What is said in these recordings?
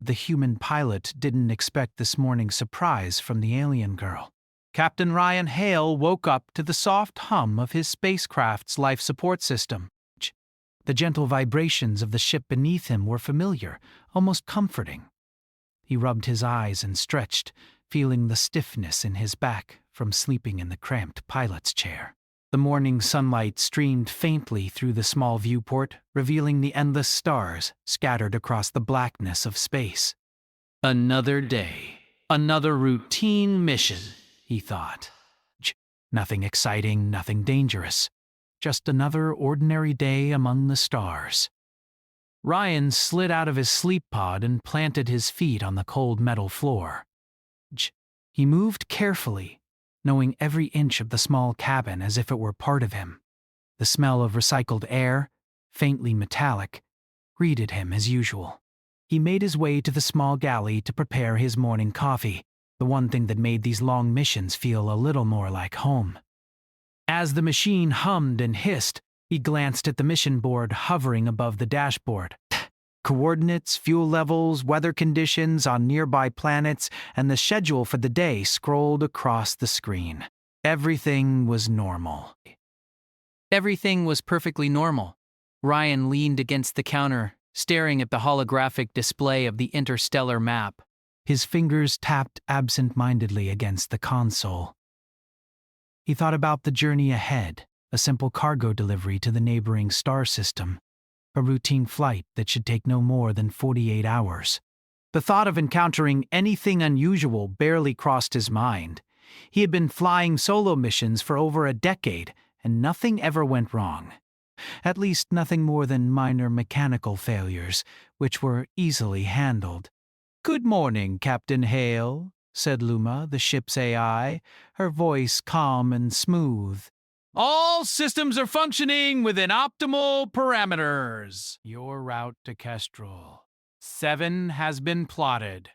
the human pilot didn't expect this morning's surprise from the alien girl. Captain Ryan Hale woke up to the soft hum of his spacecraft's life support system. The gentle vibrations of the ship beneath him were familiar, almost comforting. He rubbed his eyes and stretched, feeling the stiffness in his back from sleeping in the cramped pilot's chair. The morning sunlight streamed faintly through the small viewport, revealing the endless stars scattered across the blackness of space. Another day, another routine mission, he thought. Nothing exciting, nothing dangerous. Just another ordinary day among the stars. Ryan slid out of his sleep pod and planted his feet on the cold metal floor. He moved carefully, knowing every inch of the small cabin as if it were part of him. The smell of recycled air, faintly metallic, greeted him as usual. He made his way to the small galley to prepare his morning coffee, the one thing that made these long missions feel a little more like home. As the machine hummed and hissed, he glanced at the mission board hovering above the dashboard. Coordinates, fuel levels, weather conditions on nearby planets, and the schedule for the day scrolled across the screen. Everything was normal. Everything was perfectly normal. Ryan leaned against the counter, staring at the holographic display of the interstellar map. His fingers tapped absent-mindedly against the console. He thought about the journey ahead, a simple cargo delivery to the neighboring star system, a routine flight that should take no more than 48 hours. The thought of encountering anything unusual barely crossed his mind. He had been flying solo missions for over a decade, and nothing ever went wrong. At least nothing more than minor mechanical failures, which were easily handled. "Good morning, Captain Hale," said Luma, the ship's AI, her voice calm and smooth. "All systems are functioning within optimal parameters. Your route to Kestrel. 7 has been plotted.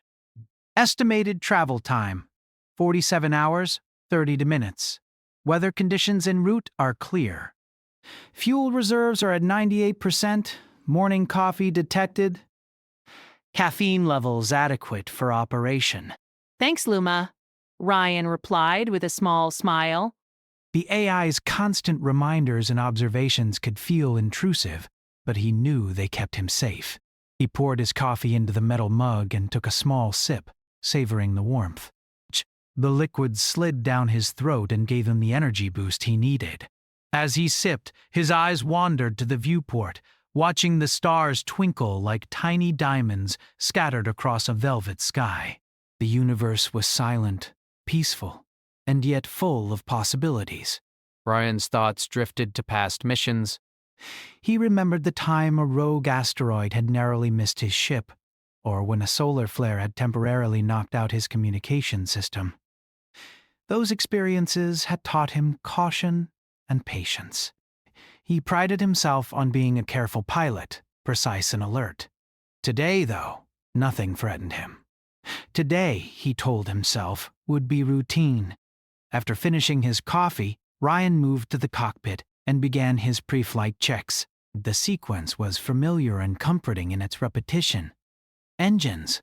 Estimated travel time, 47 hours, 30 minutes. Weather conditions en route are clear. Fuel reserves are at 98%, morning coffee detected. Caffeine levels adequate for operation." "Thanks, Luma," Ryan replied with a small smile. The AI's constant reminders and observations could feel intrusive, but he knew they kept him safe. He poured his coffee into the metal mug and took a small sip, savoring the warmth. The liquid slid down his throat and gave him the energy boost he needed. As he sipped, his eyes wandered to the viewport, watching the stars twinkle like tiny diamonds scattered across a velvet sky. The universe was silent, peaceful, and yet full of possibilities. Ryan's thoughts drifted to past missions. He remembered the time a rogue asteroid had narrowly missed his ship, or when a solar flare had temporarily knocked out his communication system. Those experiences had taught him caution and patience. He prided himself on being a careful pilot, precise and alert. Today, though, nothing threatened him. Today, he told himself, would be routine. After finishing his coffee, Ryan moved to the cockpit and began his pre-flight checks. The sequence was familiar and comforting in its repetition. Engines.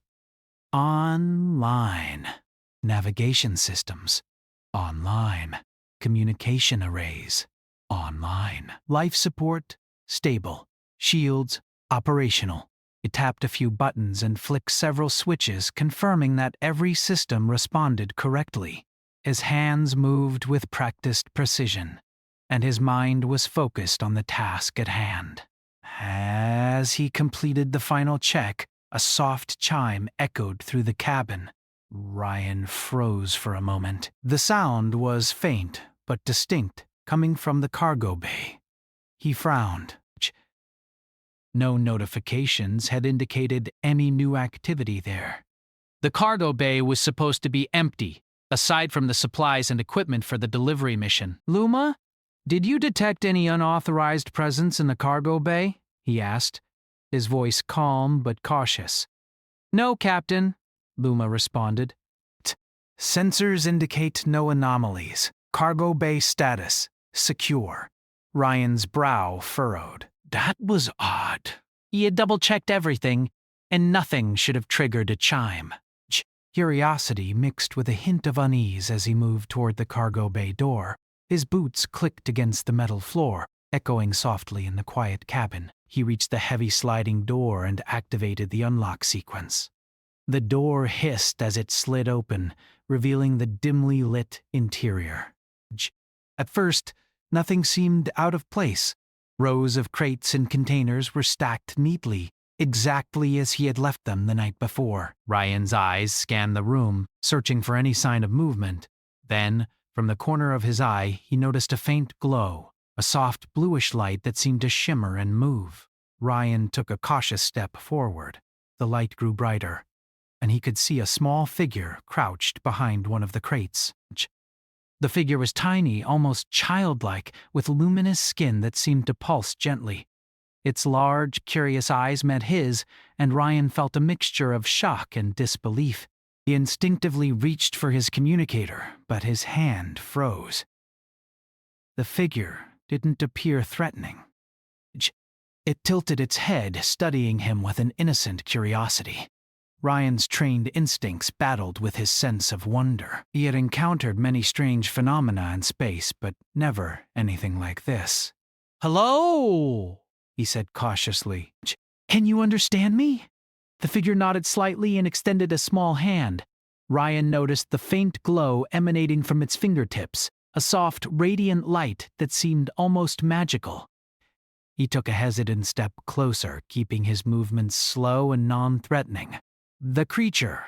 Online. Navigation systems. Online. Communication arrays. Online. Life support. Stable. Shields. Operational. He tapped a few buttons and flicked several switches, confirming that every system responded correctly. His hands moved with practiced precision, and his mind was focused on the task at hand. As he completed the final check, a soft chime echoed through the cabin. Ryan froze for a moment. The sound was faint but distinct, coming from the cargo bay. He frowned. No notifications had indicated any new activity there. The cargo bay was supposed to be empty, aside from the supplies and equipment for the delivery mission. "Luma, did you detect any unauthorized presence in the cargo bay?" he asked, his voice calm but cautious. "No, Captain," Luma responded. "Sensors indicate no anomalies. Cargo bay status, secure." Ryan's brow furrowed. That was odd. He had double-checked everything. and nothing should have triggered a chime. Curiosity mixed with a hint of unease as he moved toward the cargo bay door. His boots clicked against the metal floor, echoing softly in the quiet cabin. He reached the heavy sliding door and activated the unlock sequence. The door hissed as it slid open, revealing the dimly lit interior. At first, nothing seemed out of place. Rows of crates and containers were stacked neatly, exactly as he had left them the night before. Ryan's eyes scanned the room, searching for any sign of movement. Then, from the corner of his eye, he noticed a faint glow, a soft bluish light that seemed to shimmer and move. Ryan took a cautious step forward. The light grew brighter, and he could see a small figure crouched behind one of the crates. The figure was tiny, almost childlike, with luminous skin that seemed to pulse gently. Its large, curious eyes met his, and Ryan felt a mixture of shock and disbelief. He instinctively reached for his communicator, but his hand froze. The figure didn't appear threatening. It tilted its head, studying him with an innocent curiosity. Ryan's trained instincts battled with his sense of wonder. He had encountered many strange phenomena in space, but never anything like this. Hello, he said cautiously. Can you understand me? The figure nodded slightly and extended a small hand. Ryan noticed the faint glow emanating from its fingertips, a soft, radiant light that seemed almost magical. He took a hesitant step closer, keeping his movements slow and non-threatening. The creature,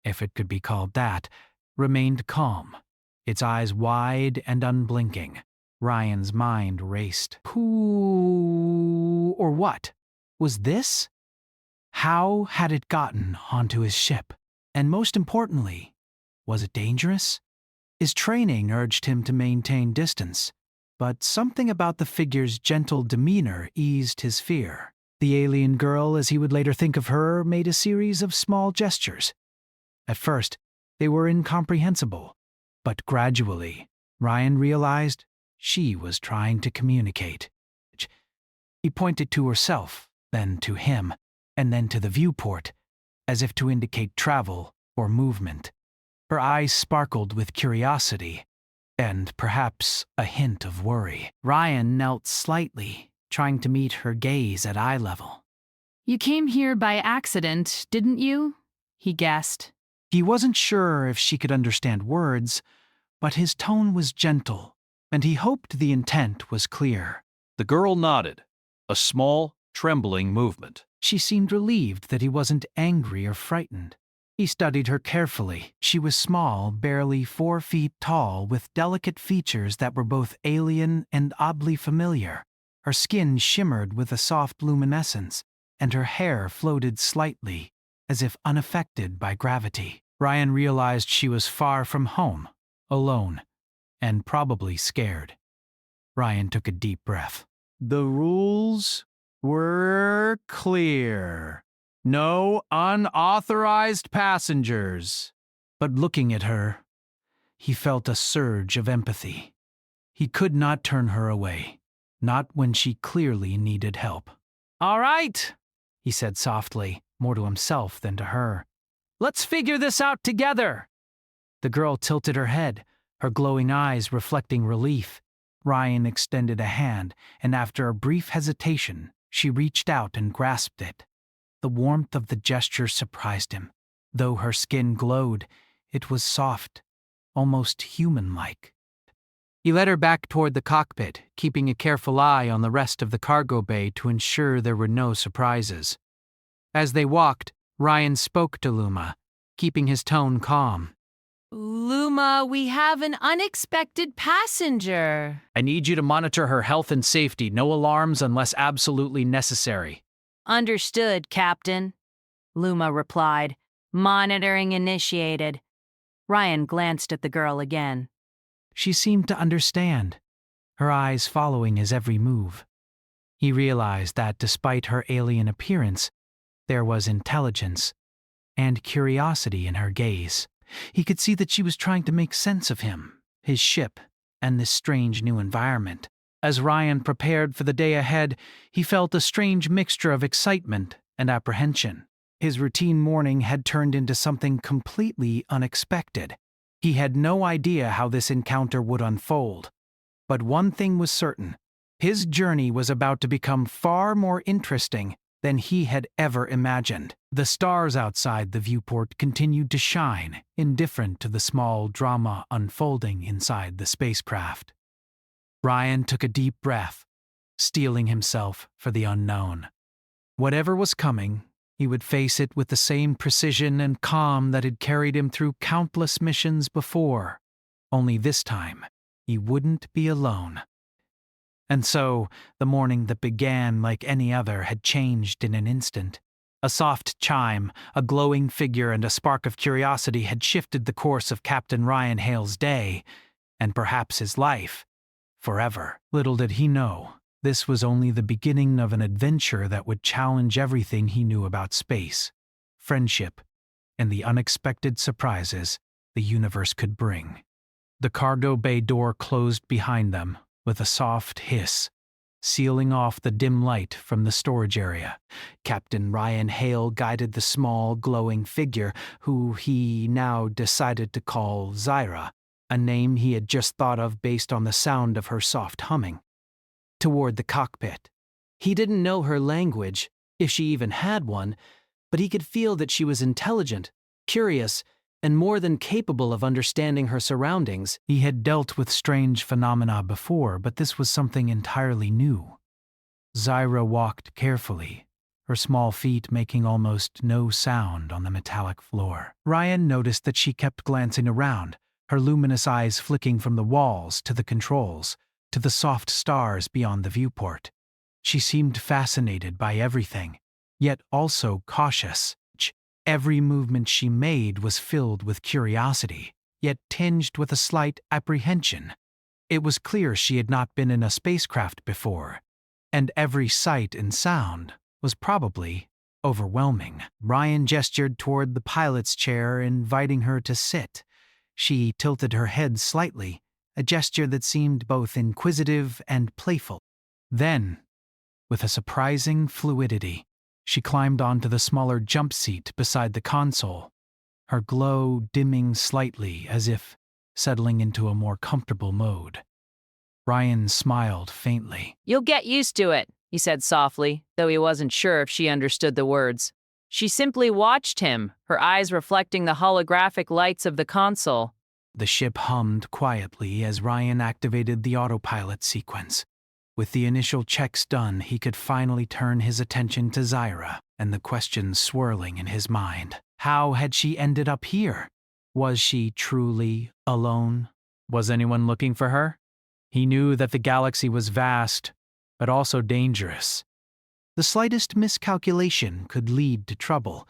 if it could be called that, remained calm, its eyes wide and unblinking. Ryan's mind raced. Who or what was this? How had it gotten onto his ship? And most importantly, was it dangerous? His training urged him to maintain distance, but something about the figure's gentle demeanor eased his fear. The alien girl, as he would later think of her, made a series of small gestures. At first, they were incomprehensible, but gradually, Ryan realized she was trying to communicate. He pointed to herself, then to him, and then to the viewport, as if to indicate travel or movement. Her eyes sparkled with curiosity, and perhaps a hint of worry. Ryan knelt slightly, trying to meet her gaze at eye level. You came here by accident, didn't you? He guessed. He wasn't sure if she could understand words, but his tone was gentle, and he hoped the intent was clear. The girl nodded, a small, trembling movement. She seemed relieved that he wasn't angry or frightened. He studied her carefully. She was small, barely 4 feet tall, with delicate features that were both alien and oddly familiar. Her skin shimmered with a soft luminescence, and her hair floated slightly, as if unaffected by gravity. Ryan realized she was far from home, alone, and probably scared. Ryan took a deep breath. The rules were clear. No unauthorized passengers. But looking at her, he felt a surge of empathy. He could not turn her away, not when she clearly needed help. All right, he said softly, more to himself than to her. Let's figure this out together. The girl tilted her head, her glowing eyes reflecting relief. Ryan extended a hand, and after a brief hesitation, she reached out and grasped it. The warmth of the gesture surprised him. Though her skin glowed, it was soft, almost human-like. He led her back toward the cockpit, keeping a careful eye on the rest of the cargo bay to ensure there were no surprises. As they walked, Ryan spoke to Luma, keeping his tone calm. Luma, we have an unexpected passenger. I need you to monitor her health and safety. No alarms unless absolutely necessary. Understood, Captain, Luma replied. Monitoring initiated. Ryan glanced at the girl again. She seemed to understand, her eyes following his every move. He realized that despite her alien appearance, there was intelligence and curiosity in her gaze. He could see that she was trying to make sense of him, his ship, and this strange new environment. As Ryan prepared for the day ahead, he felt a strange mixture of excitement and apprehension. His routine morning had turned into something completely unexpected. He had no idea how this encounter would unfold. But one thing was certain. His journey was about to become far more interesting than he had ever imagined. The stars outside the viewport continued to shine, indifferent to the small drama unfolding inside the spacecraft. Ryan took a deep breath, steeling himself for the unknown. Whatever was coming, he would face it with the same precision and calm that had carried him through countless missions before. Only this time, he wouldn't be alone. And so, the morning that began like any other had changed in an instant. A soft chime, a glowing figure, and a spark of curiosity had shifted the course of Captain Ryan Hale's day, and perhaps his life, forever. Little did he know, this was only the beginning of an adventure that would challenge everything he knew about space, friendship, and the unexpected surprises the universe could bring. The cargo bay door closed behind them with a soft hiss, sealing off the dim light from the storage area. Captain Ryan Hale guided the small, glowing figure, who he now decided to call Zyra, a name he had just thought of based on the sound of her soft humming, toward the cockpit. He didn't know her language, if she even had one, but he could feel that she was intelligent, curious, and more than capable of understanding her surroundings. He had dealt with strange phenomena before, but this was something entirely new. Zyra walked carefully, her small feet making almost no sound on the metallic floor. Ryan noticed that she kept glancing around, her luminous eyes flicking from the walls to the controls, to the soft stars beyond the viewport. She seemed fascinated by everything, yet also cautious. Every movement she made was filled with curiosity, yet tinged with a slight apprehension. It was clear she had not been in a spacecraft before, and every sight and sound was probably overwhelming. Ryan gestured toward the pilot's chair, inviting her to sit. She tilted her head slightly, a gesture that seemed both inquisitive and playful. Then, with a surprising fluidity, she climbed onto the smaller jump seat beside the console, her glow dimming slightly as if settling into a more comfortable mode. Ryan smiled faintly. "You'll get used to it," he said softly, though he wasn't sure if she understood the words. She simply watched him, her eyes reflecting the holographic lights of the console. The ship hummed quietly as Ryan activated the autopilot sequence. With the initial checks done, he could finally turn his attention to Zyra and the questions swirling in his mind. How had she ended up here? Was she truly alone? Was anyone looking for her? He knew that the galaxy was vast, but also dangerous. The slightest miscalculation could lead to trouble.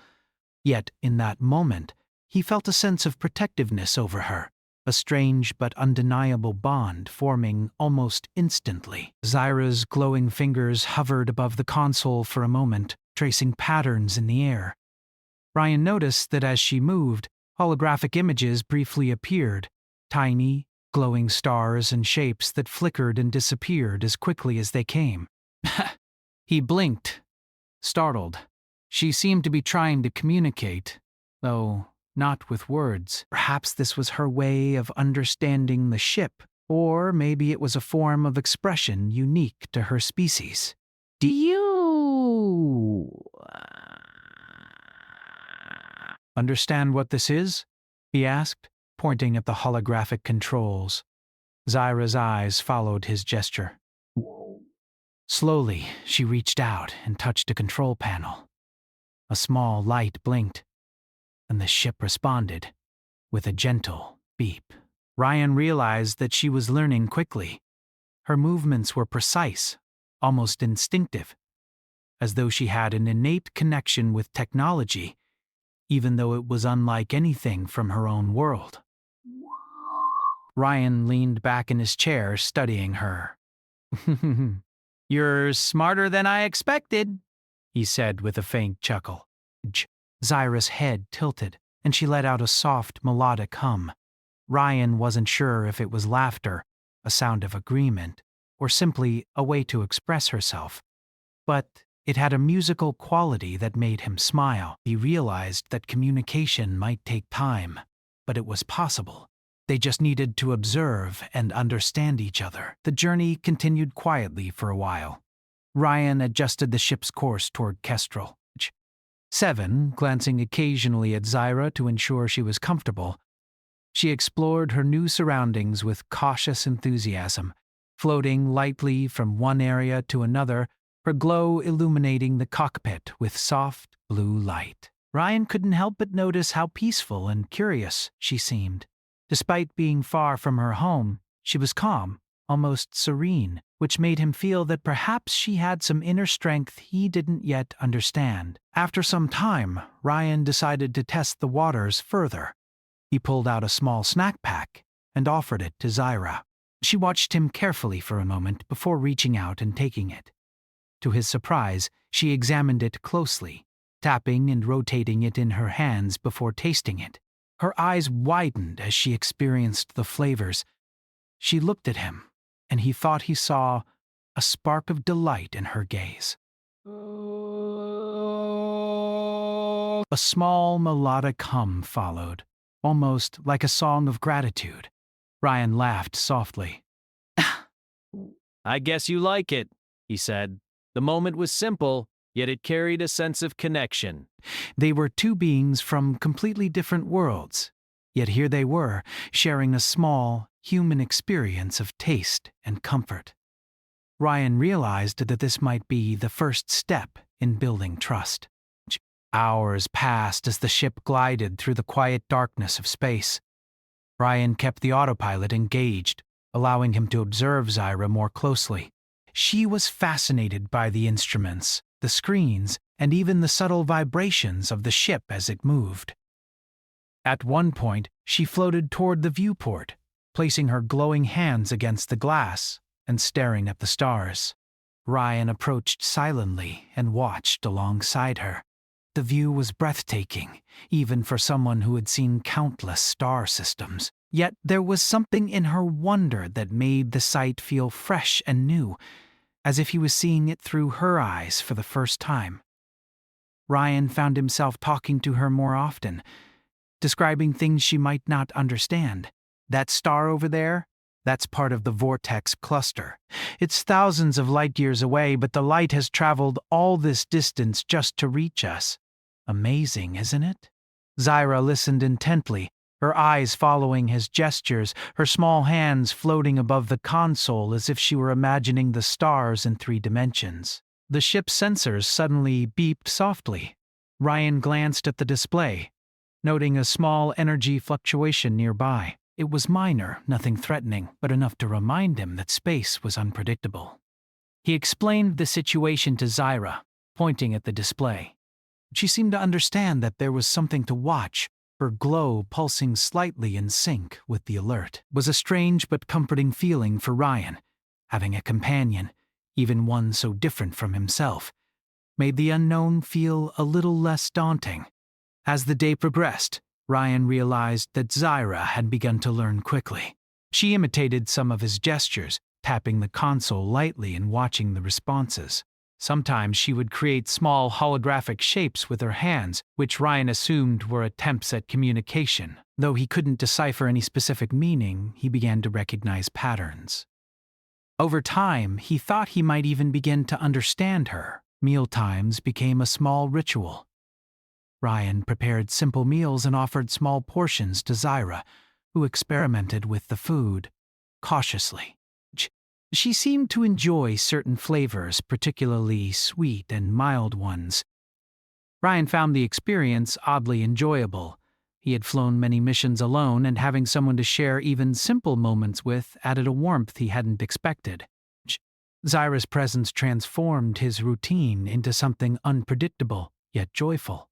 Yet, in that moment, he felt a sense of protectiveness over her, a strange but undeniable bond forming almost instantly. Zyra's glowing fingers hovered above the console for a moment, tracing patterns in the air. Ryan noticed that as she moved, holographic images briefly appeared, tiny, glowing stars and shapes that flickered and disappeared as quickly as they came. He blinked, startled. She seemed to be trying to communicate, though not with words. Perhaps this was her way of understanding the ship, or maybe it was a form of expression unique to her species. "Do you Understand what this is?" he asked, pointing at the holographic controls. Zyra's eyes followed his gesture. Slowly, she reached out and touched a control panel. A small light blinked, and the ship responded with a gentle beep. Ryan realized that she was learning quickly. Her movements were precise, almost instinctive, as though she had an innate connection with technology, even though it was unlike anything from her own world. Ryan leaned back in his chair, studying her. "You're smarter than I expected," he said with a faint chuckle. Zyra's head tilted, and she let out a soft, melodic hum. Ryan wasn't sure if it was laughter, a sound of agreement, or simply a way to express herself. But It had a musical quality that made him smile. He realized that communication might take time, but it was possible. They just needed to observe and understand each other. The journey continued quietly for a while. Ryan adjusted the ship's course toward Kestrel. Seven, glancing occasionally at Zyra to ensure she was comfortable, she explored her new surroundings with cautious enthusiasm, floating lightly from one area to another, her glow illuminating the cockpit with soft blue light. Ryan couldn't help but notice how peaceful and curious she seemed. Despite being far from her home, she was calm, almost serene, which made him feel that perhaps she had some inner strength he didn't yet understand. After some time, Ryan decided to test the waters further. He pulled out a small snack pack and offered it to Zyra. She watched him carefully for a moment before reaching out and taking it. To his surprise, she examined it closely, tapping and rotating it in her hands before tasting it. Her eyes widened as she experienced the flavors. She looked at him, and he thought he saw a spark of delight in her gaze. A small melodic hum followed, almost like a song of gratitude. Ryan laughed softly. I guess you like it, he said. The moment was simple, yet it carried a sense of connection. They were two beings from completely different worlds, yet here they were, sharing a small, human experience of taste and comfort. Ryan realized that this might be the first step in building trust. Hours passed as the ship glided through the quiet darkness of space. Ryan kept the autopilot engaged, allowing him to observe Zyra more closely. She was fascinated by the instruments, the screens, and even the subtle vibrations of the ship as it moved. At one point, she floated toward the viewport, placing her glowing hands against the glass and staring at the stars. Ryan approached silently and watched alongside her. The view was breathtaking, even for someone who had seen countless star systems. Yet there was something in her wonder that made the sight feel fresh and new, as if he was seeing it through her eyes for the first time. Ryan found himself talking to her more often, describing things she might not understand. That star over there? That's part of the Vortex cluster. It's thousands of light years away, but the light has traveled all this distance just to reach us. Amazing, isn't it? Zyra listened intently, her eyes following his gestures, her small hands floating above the console as if she were imagining the stars in 3 dimensions. The ship's sensors suddenly beeped softly. Ryan glanced at the display, noting a small energy fluctuation nearby. It was minor, nothing threatening, but enough to remind him that space was unpredictable. He explained the situation to Zyra, pointing at the display. She seemed to understand that there was something to watch, her glow pulsing slightly in sync with the alert. It was a strange but comforting feeling for Ryan. Having a companion, even one so different from himself, made the unknown feel a little less daunting. As the day progressed, Ryan realized that Zyra had begun to learn quickly. She imitated some of his gestures, tapping the console lightly and watching the responses. Sometimes she would create small holographic shapes with her hands, which Ryan assumed were attempts at communication. Though he couldn't decipher any specific meaning, he began to recognize patterns. Over time, he thought he might even begin to understand her. Mealtimes became a small ritual. Ryan prepared simple meals and offered small portions to Zyra, who experimented with the food cautiously. She seemed to enjoy certain flavors, particularly sweet and mild ones. Ryan found the experience oddly enjoyable. He had flown many missions alone, and having someone to share even simple moments with added a warmth he hadn't expected. Zyra's presence transformed his routine into something unpredictable, yet joyful.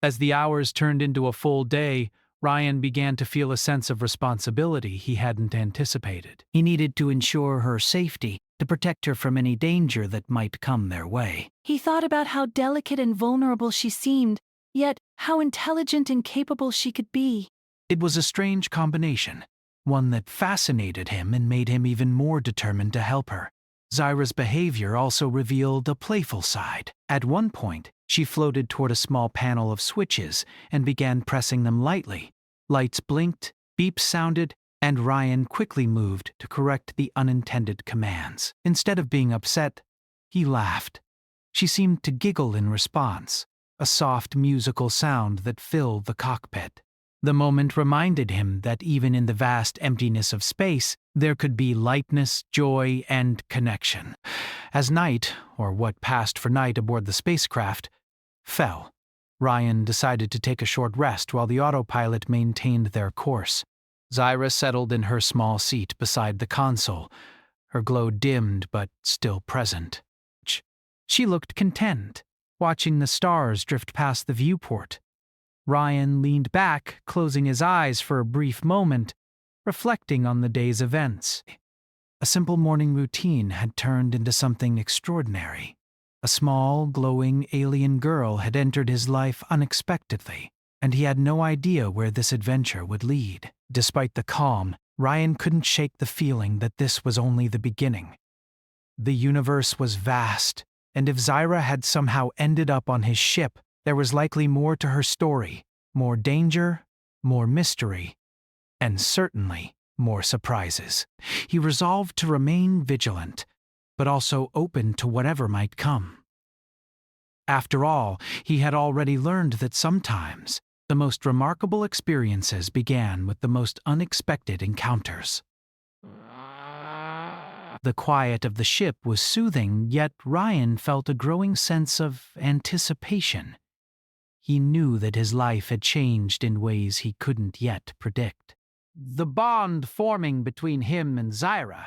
As the hours turned into a full day, Ryan began to feel a sense of responsibility he hadn't anticipated. He needed to ensure her safety, to protect her from any danger that might come their way. He thought about how delicate and vulnerable she seemed, yet how intelligent and capable she could be. It was a strange combination, one that fascinated him and made him even more determined to help her. Zyra's behavior also revealed a playful side. At one point, she floated toward a small panel of switches and began pressing them lightly. Lights blinked, beeps sounded, and Ryan quickly moved to correct the unintended commands. Instead of being upset, he laughed. She seemed to giggle in response, a soft musical sound that filled the cockpit. The moment reminded him that even in the vast emptiness of space, there could be lightness, joy, and connection. As night, or what passed for night aboard the spacecraft, fell, Ryan decided to take a short rest while the autopilot maintained their course. Zyra settled in her small seat beside the console, her glow dimmed but still present. She looked content, watching the stars drift past the viewport. Ryan leaned back, closing his eyes for a brief moment, reflecting on the day's events. A simple morning routine had turned into something extraordinary. A small, glowing alien girl had entered his life unexpectedly, and he had no idea where this adventure would lead. Despite the calm, Ryan couldn't shake the feeling that this was only the beginning. The universe was vast, and if Zyra had somehow ended up on his ship, there was likely more to her story, more danger, more mystery, and certainly more surprises. He resolved to remain vigilant, but also open to whatever might come. After all, he had already learned that sometimes the most remarkable experiences began with the most unexpected encounters. The quiet of the ship was soothing, yet Ryan felt a growing sense of anticipation. He knew that his life had changed in ways he couldn't yet predict. The bond forming between him and Zyra,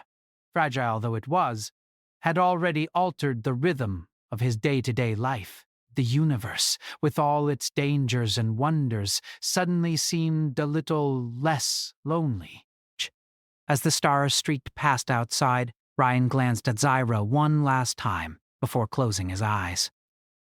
fragile though it was, had already altered the rhythm of his day-to-day life. The universe, with all its dangers and wonders, suddenly seemed a little less lonely. As the stars streaked past outside, Ryan glanced at Zyra one last time before closing his eyes.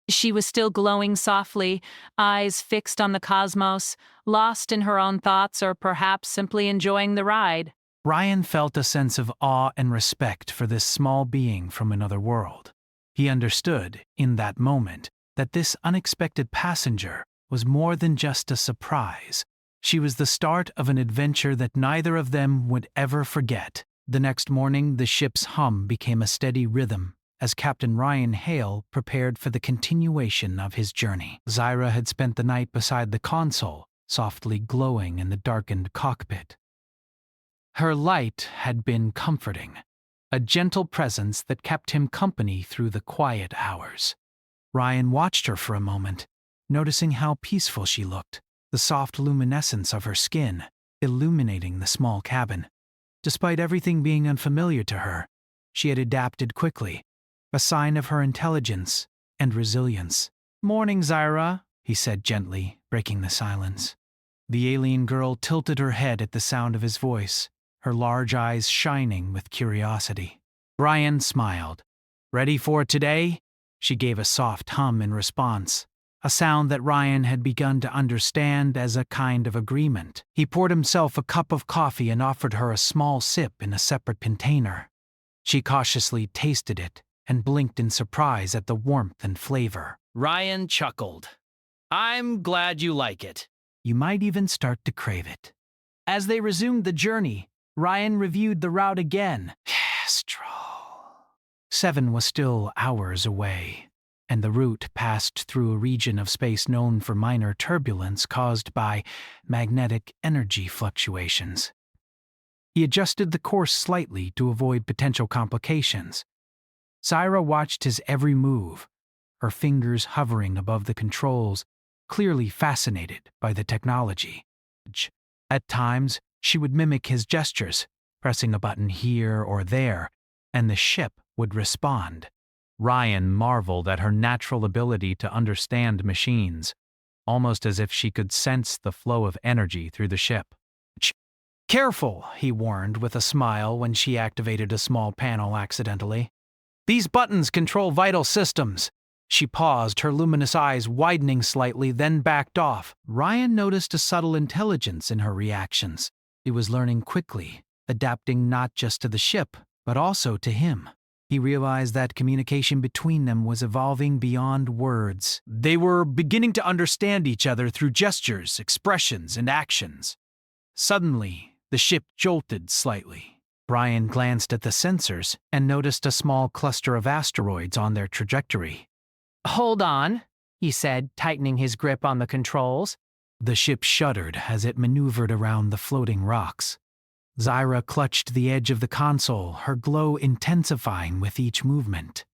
She was still glowing softly, eyes fixed on the cosmos, lost in her own thoughts or perhaps simply enjoying the ride. Ryan felt a sense of awe and respect for this small being from another world. He understood, in that moment, that this unexpected passenger was more than just a surprise. She was the start of an adventure that neither of them would ever forget. The next morning, the ship's hum became a steady rhythm as Captain Ryan Hale prepared for the continuation of his journey. Zyra had spent the night beside the console, softly glowing in the darkened cockpit. Her light had been comforting, a gentle presence that kept him company through the quiet hours. Ryan watched her for a moment, noticing how peaceful she looked, the soft luminescence of her skin illuminating the small cabin. Despite everything being unfamiliar to her, she had adapted quickly, a sign of her intelligence and resilience. "Morning, Zyra," he said gently, breaking the silence. The alien girl tilted her head at the sound of his voice, her large eyes shining with curiosity. Ryan smiled. "Ready for today?" She gave a soft hum in response, a sound that Ryan had begun to understand as a kind of agreement. He poured himself a cup of coffee and offered her a small sip in a separate container. She cautiously tasted it and blinked in surprise at the warmth and flavor. Ryan chuckled. "I'm glad you like it." You might even start to crave it. As they resumed the journey, Ryan reviewed the route again. Astral. 7 was still hours away, and the route passed through a region of space known for minor turbulence caused by magnetic energy fluctuations. He adjusted the course slightly to avoid potential complications. Zyra watched his every move, her fingers hovering above the controls, clearly fascinated by the technology. At times, she would mimic his gestures, pressing a button here or there, and the ship would respond. Ryan marveled at her natural ability to understand machines, almost as if she could sense the flow of energy through the ship. "Careful," he warned with a smile when she activated a small panel accidentally. "These buttons control vital systems." She paused, her luminous eyes widening slightly, then backed off. Ryan noticed a subtle intelligence in her reactions. She was learning quickly, adapting not just to the ship, but also to him. He realized that communication between them was evolving beyond words. They were beginning to understand each other through gestures, expressions, and actions. Suddenly, the ship jolted slightly. Brian glanced at the sensors and noticed a small cluster of asteroids on their trajectory. "Hold on," he said, tightening his grip on the controls. The ship shuddered as it maneuvered around the floating rocks. Zyra clutched the edge of the console, her glow intensifying with each movement.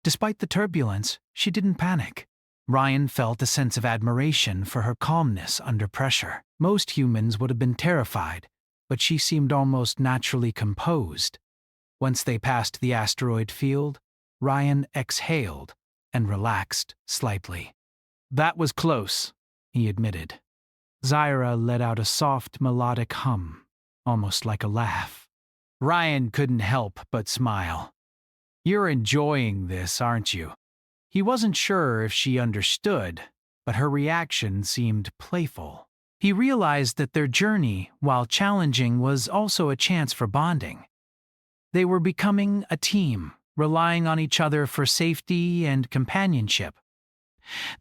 Despite the turbulence, she didn't panic. Ryan felt a sense of admiration for her calmness under pressure. Most humans would have been terrified, but she seemed almost naturally composed. Once they passed the asteroid field, Ryan exhaled and relaxed slightly. "That was close," he admitted. Zyra let out a soft, melodic hum, almost like a laugh. Ryan couldn't help but smile. "You're enjoying this, aren't you?" He wasn't sure if she understood, but her reaction seemed playful. He realized that their journey, while challenging, was also a chance for bonding. They were becoming a team, relying on each other for safety and companionship.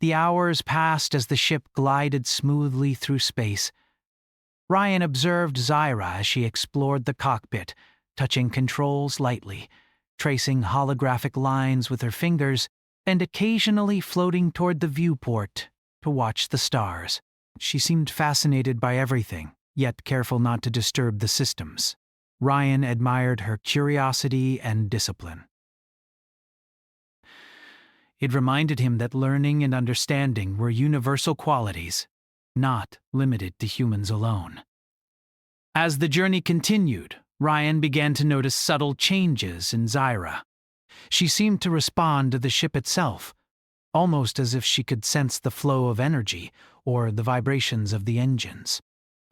The hours passed as the ship glided smoothly through space. Ryan observed Zyra as she explored the cockpit, touching controls lightly, tracing holographic lines with her fingers, and occasionally floating toward the viewport to watch the stars. She seemed fascinated by everything, yet careful not to disturb the systems. Ryan admired her curiosity and discipline. It reminded him that learning and understanding were universal qualities, not limited to humans alone. As the journey continued, Ryan began to notice subtle changes in Zyra. She seemed to respond to the ship itself, almost as if she could sense the flow of energy or the vibrations of the engines.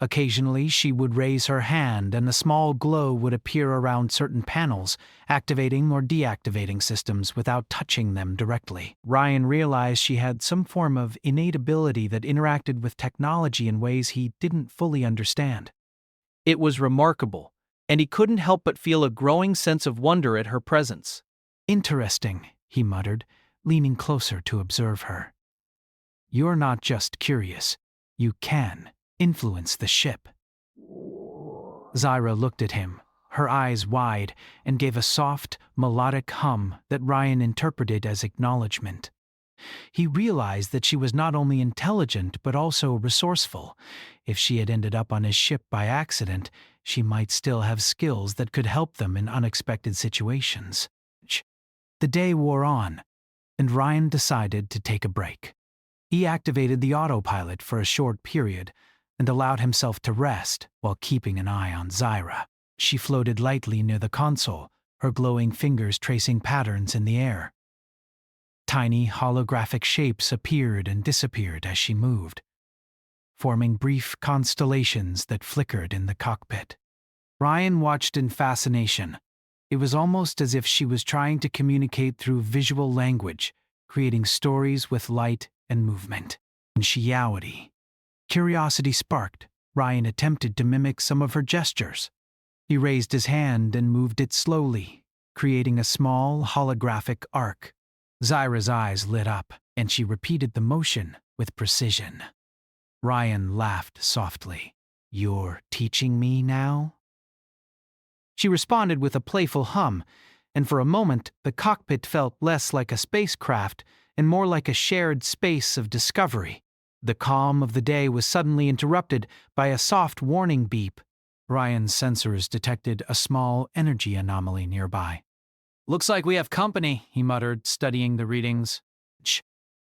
Occasionally, she would raise her hand and a small glow would appear around certain panels, activating or deactivating systems without touching them directly. Ryan realized she had some form of innate ability that interacted with technology in ways he didn't fully understand. It was remarkable, and he couldn't help but feel a growing sense of wonder at her presence. "Interesting," he muttered, leaning closer to observe her. "You're not just curious. You can influence the ship." Zyra looked at him, her eyes wide, and gave a soft, melodic hum that Ryan interpreted as acknowledgement. He realized that she was not only intelligent but also resourceful. If she had ended up on his ship by accident, she might still have skills that could help them in unexpected situations. The day wore on, and Ryan decided to take a break. He activated the autopilot for a short period and allowed himself to rest while keeping an eye on Zyra. She floated lightly near the console, her glowing fingers tracing patterns in the air. Tiny holographic shapes appeared and disappeared as she moved, forming brief constellations that flickered in the cockpit. Ryan watched in fascination. It was almost as if she was trying to communicate through visual language, creating stories with light and movement. In Shiawity. Curiosity sparked. Ryan attempted to mimic some of her gestures. He raised his hand and moved it slowly, creating a small holographic arc. Zyra's eyes lit up, and she repeated the motion with precision. Ryan laughed softly. "You're teaching me now?" She responded with a playful hum, and for a moment the cockpit felt less like a spacecraft and more like a shared space of discovery. The calm of the day was suddenly interrupted by a soft warning beep. Ryan's sensors detected a small energy anomaly nearby. "Looks like we have company," he muttered, studying the readings.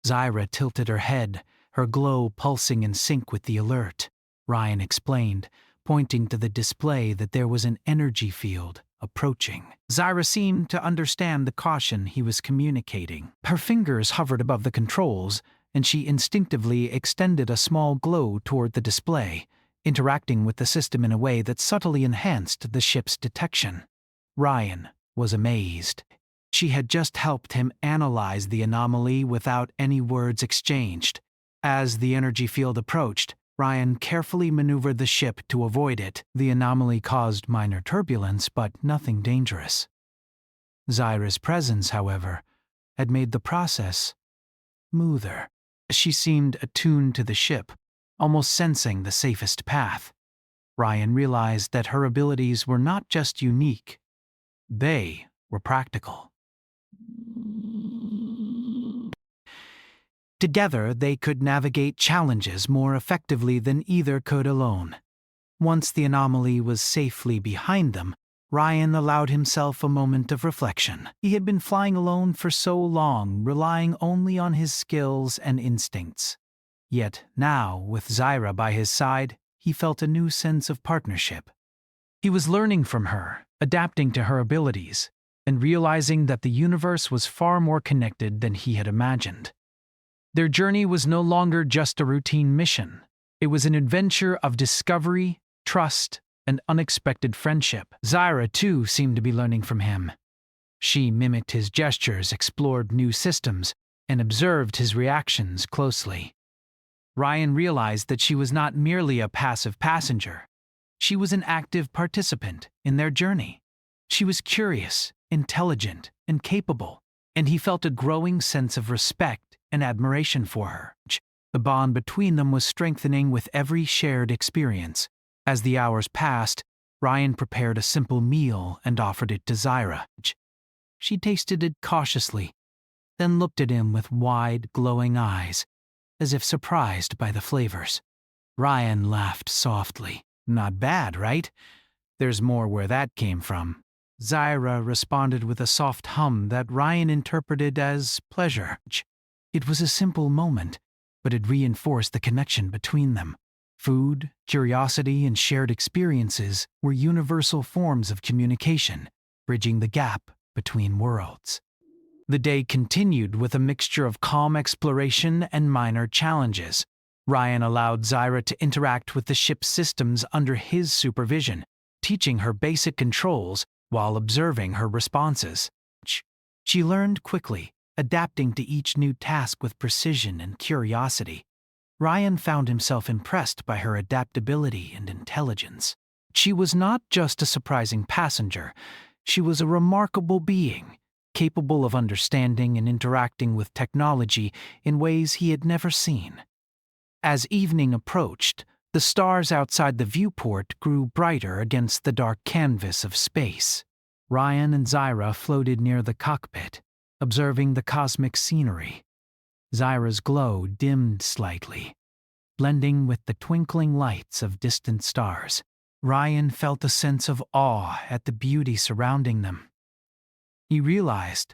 Zyra tilted her head, her glow pulsing in sync with the alert. Ryan explained, pointing to the display that there was an energy field approaching. Zyra seemed to understand the caution he was communicating. Her fingers hovered above the controls, and she instinctively extended a small glow toward the display, interacting with the system in a way that subtly enhanced the ship's detection. Ryan was amazed. She had just helped him analyze the anomaly without any words exchanged. As the energy field approached, Ryan carefully maneuvered the ship to avoid it. The anomaly caused minor turbulence, but nothing dangerous. Zyra's presence, however, had made the process smoother. She seemed attuned to the ship, almost sensing the safest path. Ryan realized that her abilities were not just unique, they were practical. Together, they could navigate challenges more effectively than either could alone. Once the anomaly was safely behind them, Ryan allowed himself a moment of reflection. He had been flying alone for so long, relying only on his skills and instincts. Yet now, with Zyra by his side, he felt a new sense of partnership. He was learning from her, adapting to her abilities, and realizing that the universe was far more connected than he had imagined. Their journey was no longer just a routine mission. It was an adventure of discovery, trust, and unexpected friendship. Zyra, too, seemed to be learning from him. She mimicked his gestures, explored new systems, and observed his reactions closely. Ryan realized that she was not merely a passive passenger. She was an active participant in their journey. She was curious, intelligent, and capable, and he felt a growing sense of respect and admiration for her. The bond between them was strengthening with every shared experience. As the hours passed, Ryan prepared a simple meal and offered it to Zyra. She tasted it cautiously, then looked at him with wide, glowing eyes, as if surprised by the flavors. Ryan laughed softly. "Not bad, right? There's more where that came from." Zyra responded with a soft hum that Ryan interpreted as pleasure. It was a simple moment, but it reinforced the connection between them. Food, curiosity, and shared experiences were universal forms of communication, bridging the gap between worlds. The day continued with a mixture of calm exploration and minor challenges. Ryan allowed Zyra to interact with the ship's systems under his supervision, teaching her basic controls while observing her responses. She learned quickly, adapting to each new task with precision and curiosity. Ryan found himself impressed by her adaptability and intelligence. She was not just a surprising passenger, she was a remarkable being, capable of understanding and interacting with technology in ways he had never seen. As evening approached, the stars outside the viewport grew brighter against the dark canvas of space. Ryan and Zyra floated near the cockpit, observing the cosmic scenery. Zyra's glow dimmed slightly, blending with the twinkling lights of distant stars. Ryan felt a sense of awe at the beauty surrounding them. He realized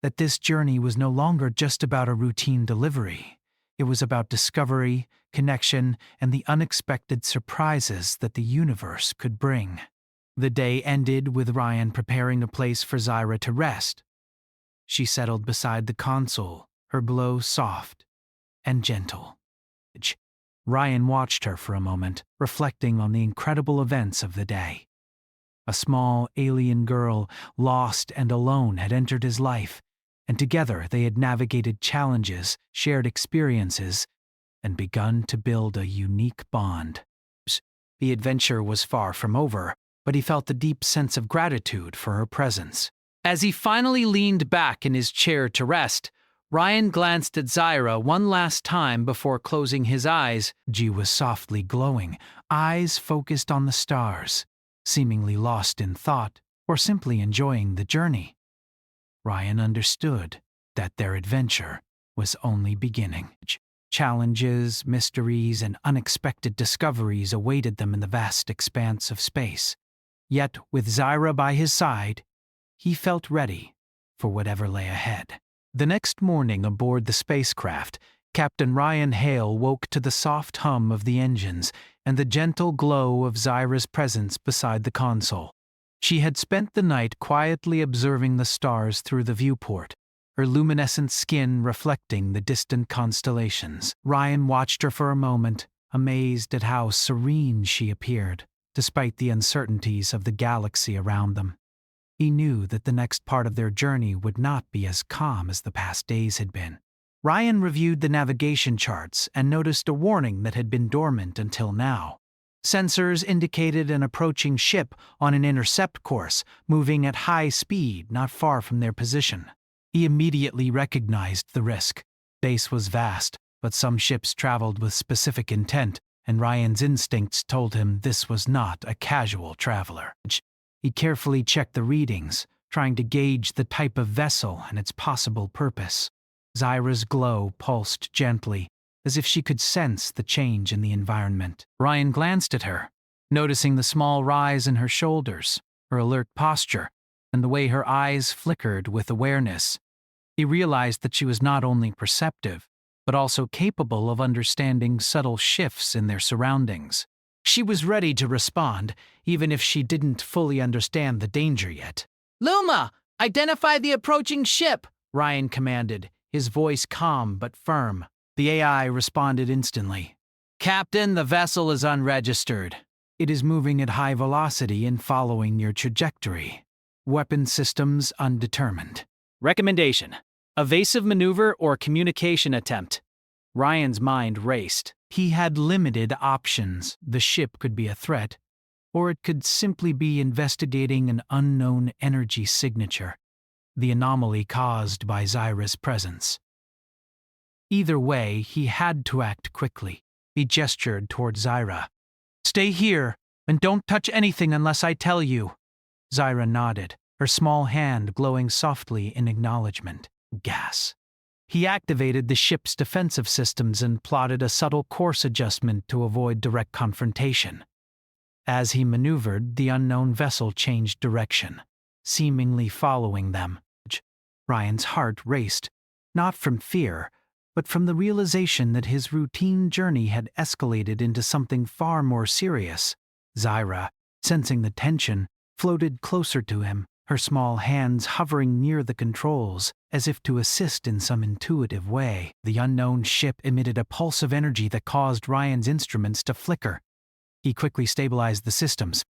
that this journey was no longer just about a routine delivery. It was about discovery, connection, and the unexpected surprises that the universe could bring. The day ended with Ryan preparing a place for Zyra to rest. She settled beside the console, her glow soft and gentle. Ryan watched her for a moment, reflecting on the incredible events of the day. A small alien girl, lost and alone, had entered his life, and together they had navigated challenges, shared experiences, and begun to build a unique bond. The adventure was far from over, but he felt a deep sense of gratitude for her presence. As he finally leaned back in his chair to rest, Ryan glanced at Zyra one last time before closing his eyes. She was softly glowing, eyes focused on the stars, seemingly lost in thought or simply enjoying the journey. Ryan understood that their adventure was only beginning. Challenges, mysteries, and unexpected discoveries awaited them in the vast expanse of space. Yet, with Zyra by his side, he felt ready for whatever lay ahead. The next morning aboard the spacecraft, Captain Ryan Hale woke to the soft hum of the engines and the gentle glow of Zyra's presence beside the console. She had spent the night quietly observing the stars through the viewport, her luminescent skin reflecting the distant constellations. Ryan watched her for a moment, amazed at how serene she appeared, despite the uncertainties of the galaxy around them. He knew that the next part of their journey would not be as calm as the past days had been. Ryan reviewed the navigation charts and noticed a warning that had been dormant until now. Sensors indicated an approaching ship on an intercept course, moving at high speed not far from their position. He immediately recognized the risk. Space was vast, but some ships traveled with specific intent, and Ryan's instincts told him this was not a casual traveler. He carefully checked the readings, trying to gauge the type of vessel and its possible purpose. Zyra's glow pulsed gently, as if she could sense the change in the environment. Ryan glanced at her, noticing the small rise in her shoulders, her alert posture, and the way her eyes flickered with awareness. He realized that she was not only perceptive, but also capable of understanding subtle shifts in their surroundings. She was ready to respond, even if she didn't fully understand the danger yet. "Luma, identify the approaching ship," Ryan commanded, his voice calm but firm. The AI responded instantly. "Captain, the vessel is unregistered. It is moving at high velocity and following your trajectory. Weapon systems undetermined." Recommendation: evasive maneuver or communication attempt. Ryan's mind raced. He had limited options. The ship could be a threat, or it could simply be investigating an unknown energy signature, the anomaly caused by Zyra's presence. Either way, he had to act quickly. He gestured toward Zyra. "Stay here, and don't touch anything unless I tell you." Zyra nodded, her small hand glowing softly in acknowledgement. Gas. He activated the ship's defensive systems and plotted a subtle course adjustment to avoid direct confrontation. As he maneuvered, the unknown vessel changed direction, seemingly following them. Ryan's heart raced, not from fear, but from the realization that his routine journey had escalated into something far more serious. Zyra, sensing the tension, floated closer to him, her small hands hovering near the controls, as if to assist in some intuitive way. The unknown ship emitted a pulse of energy that caused Ryan's instruments to flicker. He quickly stabilized the systems,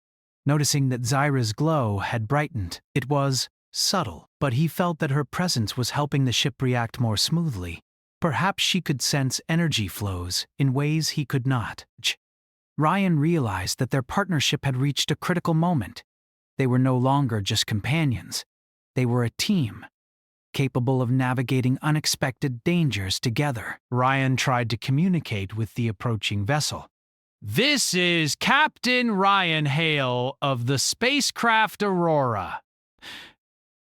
noticing that Zyra's glow had brightened. It was subtle, but he felt that her presence was helping the ship react more smoothly. Perhaps she could sense energy flows in ways he could not. Ryan realized that their partnership had reached a critical moment. They were no longer just companions. They were a team, capable of navigating unexpected dangers together. Ryan tried to communicate with the approaching vessel. This is Captain Ryan Hale of the spacecraft Aurora.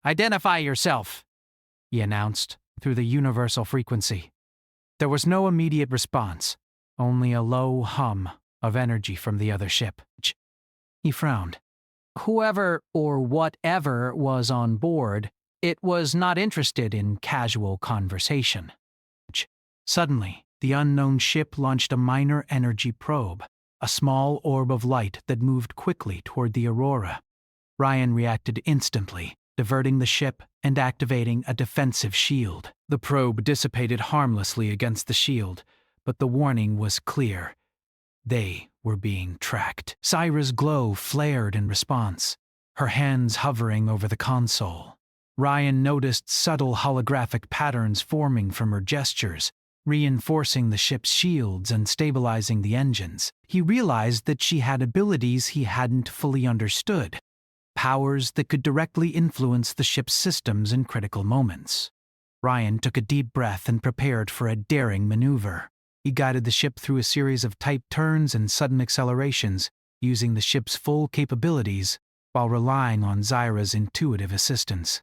"Identify yourself," he announced through the universal frequency. There was no immediate response, only a low hum of energy from the other ship. He frowned. Whoever or whatever was on board, it was not interested in casual conversation. Suddenly, the unknown ship launched a minor energy probe, a small orb of light that moved quickly toward the Aurora. Ryan reacted instantly, diverting the ship and activating a defensive shield. The probe dissipated harmlessly against the shield, but the warning was clear. They were being tracked. Zyra's glow flared in response, her hands hovering over the console. Ryan noticed subtle holographic patterns forming from her gestures, reinforcing the ship's shields and stabilizing the engines. He realized that she had abilities he hadn't fully understood, powers that could directly influence the ship's systems in critical moments. Ryan took a deep breath and prepared for a daring maneuver. He guided the ship through a series of tight turns and sudden accelerations, using the ship's full capabilities while relying on Zyra's intuitive assistance.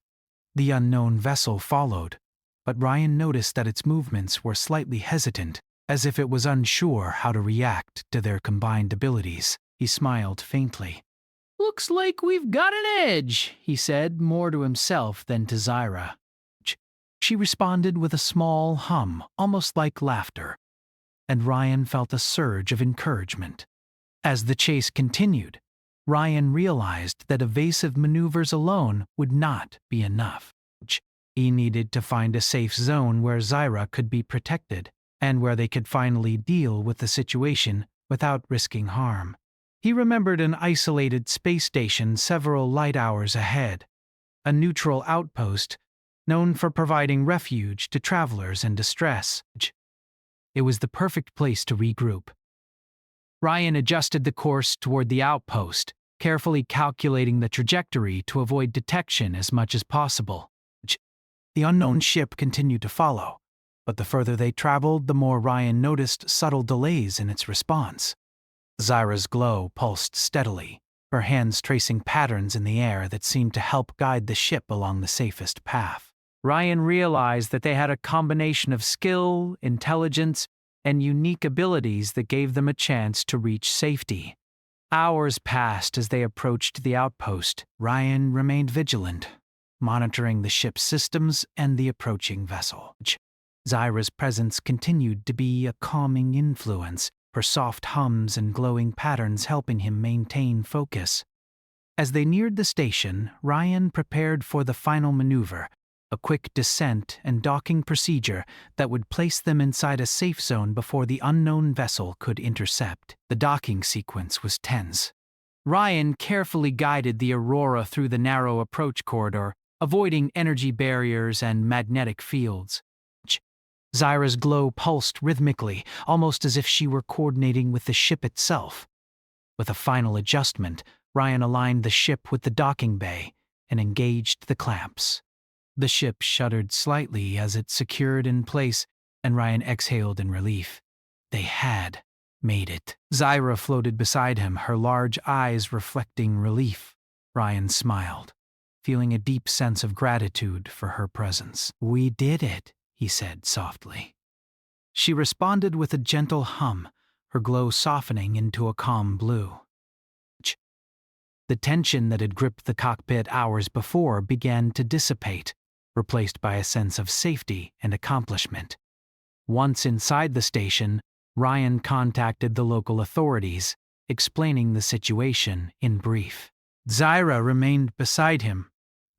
The unknown vessel followed, but Ryan noticed that its movements were slightly hesitant, as if it was unsure how to react to their combined abilities. He smiled faintly. "Looks like we've got an edge," he said, more to himself than to Zyra. She responded with a small hum, almost like laughter, and Ryan felt a surge of encouragement. As the chase continued, Ryan realized that evasive maneuvers alone would not be enough. He needed to find a safe zone where Zyra could be protected, and where they could finally deal with the situation without risking harm. He remembered an isolated space station several light hours ahead, a neutral outpost known for providing refuge to travelers in distress. It was the perfect place to regroup. Ryan adjusted the course toward the outpost, carefully calculating the trajectory to avoid detection as much as possible. The unknown ship continued to follow, but the further they traveled, the more Ryan noticed subtle delays in its response. Zyra's glow pulsed steadily, her hands tracing patterns in the air that seemed to help guide the ship along the safest path. Ryan realized that they had a combination of skill, intelligence, and unique abilities that gave them a chance to reach safety. Hours passed as they approached the outpost. Ryan remained vigilant, monitoring the ship's systems and the approaching vessel. Zyra's presence continued to be a calming influence, her soft hums and glowing patterns helping him maintain focus. As they neared the station, Ryan prepared for the final maneuver, a quick descent and docking procedure that would place them inside a safe zone before the unknown vessel could intercept. The docking sequence was tense. Ryan carefully guided the Aurora through the narrow approach corridor, avoiding energy barriers and magnetic fields. Zyra's glow pulsed rhythmically, almost as if she were coordinating with the ship itself. With a final adjustment, Ryan aligned the ship with the docking bay and engaged the clamps. The ship shuddered slightly as it secured in place, and Ryan exhaled in relief. They had made it. Zyra floated beside him, her large eyes reflecting relief. Ryan smiled, feeling a deep sense of gratitude for her presence. "We did it," he said softly. She responded with a gentle hum, her glow softening into a calm blue. The tension that had gripped the cockpit hours before began to dissipate, replaced by a sense of safety and accomplishment. Once inside the station, Ryan contacted the local authorities, explaining the situation in brief. Zyra remained beside him,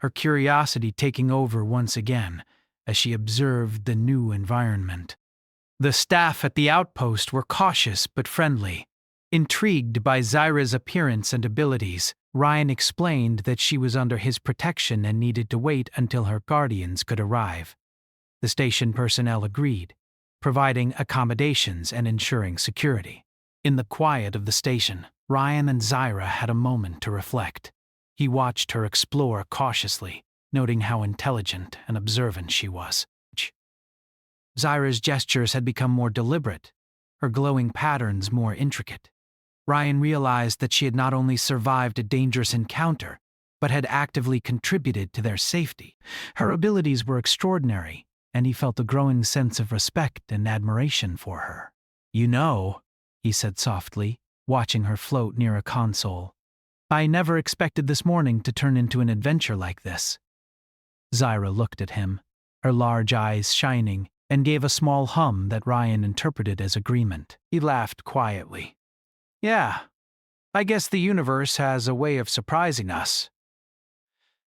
her curiosity taking over once again as she observed the new environment. The staff at the outpost were cautious but friendly. Intrigued by Zyra's appearance and abilities, Ryan explained that she was under his protection and needed to wait until her guardians could arrive. The station personnel agreed, providing accommodations and ensuring security. In the quiet of the station, Ryan and Zyra had a moment to reflect. He watched her explore cautiously, noting how intelligent and observant she was. Zyra's gestures had become more deliberate, her glowing patterns more intricate. Ryan realized that she had not only survived a dangerous encounter, but had actively contributed to their safety. Her abilities were extraordinary, and he felt a growing sense of respect and admiration for her. "You know," he said softly, watching her float near a console, "I never expected this morning to turn into an adventure like this." Zyra looked at him, her large eyes shining, and gave a small hum that Ryan interpreted as agreement. He laughed quietly. "Yeah, I guess the universe has a way of surprising us."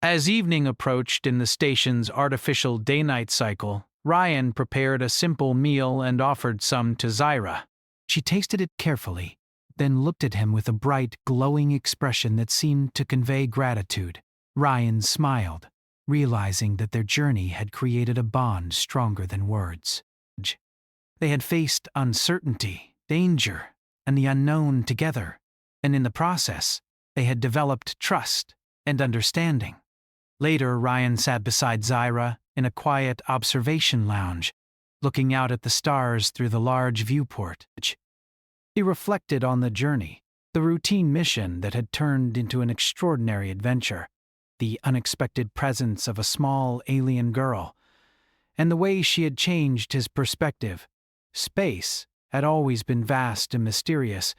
As evening approached in the station's artificial day-night cycle, Ryan prepared a simple meal and offered some to Zyra. She tasted it carefully, then looked at him with a bright, glowing expression that seemed to convey gratitude. Ryan smiled, realizing that their journey had created a bond stronger than words. They had faced uncertainty, danger, and the unknown together, and in the process, they had developed trust and understanding. Later, Ryan sat beside Zyra in a quiet observation lounge, looking out at the stars through the large viewport. He reflected on the journey, the routine mission that had turned into an extraordinary adventure, the unexpected presence of a small alien girl, and the way she had changed his perspective. Space had always been vast and mysterious,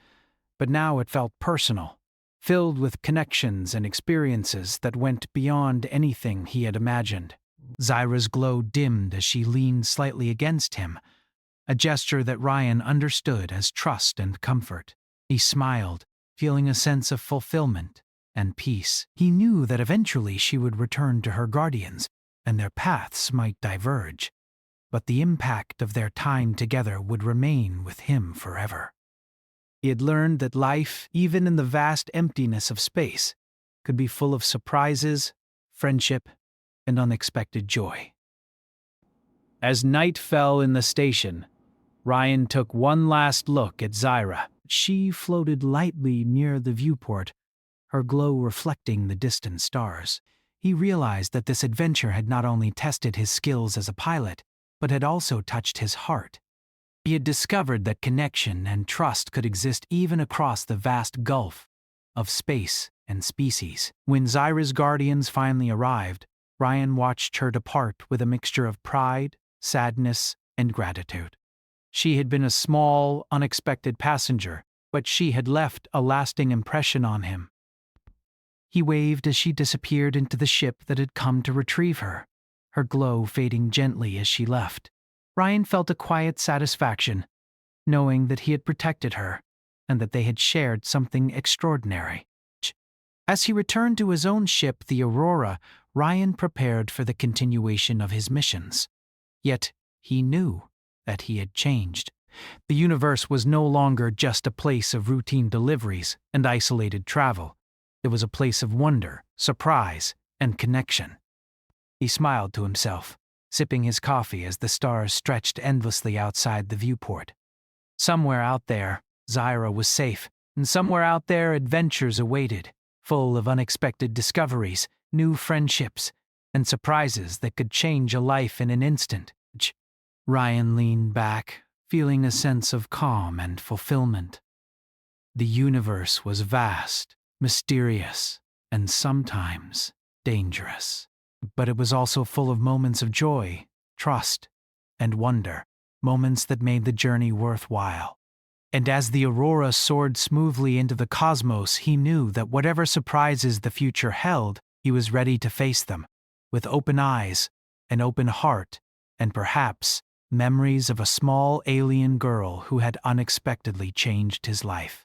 but now it felt personal, filled with connections and experiences that went beyond anything he had imagined. Zyra's glow dimmed as she leaned slightly against him, a gesture that Ryan understood as trust and comfort. He smiled, feeling a sense of fulfillment and peace. He knew that eventually she would return to her guardians, and their paths might diverge, but the impact of their time together would remain with him forever. He had learned that life, even in the vast emptiness of space, could be full of surprises, friendship, and unexpected joy. As night fell in the station, Ryan took one last look at Zyra. She floated lightly near the viewport, her glow reflecting the distant stars. He realized that this adventure had not only tested his skills as a pilot, but had also touched his heart. He had discovered that connection and trust could exist even across the vast gulf of space and species. When Zyra's guardians finally arrived, Ryan watched her depart with a mixture of pride, sadness, and gratitude. She had been a small, unexpected passenger, but she had left a lasting impression on him. He waved as she disappeared into the ship that had come to retrieve her, her glow fading gently as she left. Ryan felt a quiet satisfaction, knowing that he had protected her and that they had shared something extraordinary. As he returned to his own ship, the Aurora, Ryan prepared for the continuation of his missions. Yet he knew that he had changed. The universe was no longer just a place of routine deliveries and isolated travel. It was a place of wonder, surprise, and connection. He smiled to himself, sipping his coffee as the stars stretched endlessly outside the viewport. Somewhere out there, Zyra was safe, and somewhere out there adventures awaited, full of unexpected discoveries, new friendships, and surprises that could change a life in an instant. Ryan leaned back, feeling a sense of calm and fulfillment. The universe was vast, mysterious, and sometimes dangerous. But it was also full of moments of joy, trust, and wonder, moments that made the journey worthwhile. And as the Aurora soared smoothly into the cosmos, he knew that whatever surprises the future held, he was ready to face them, with open eyes, an open heart, and perhaps memories of a small alien girl who had unexpectedly changed his life.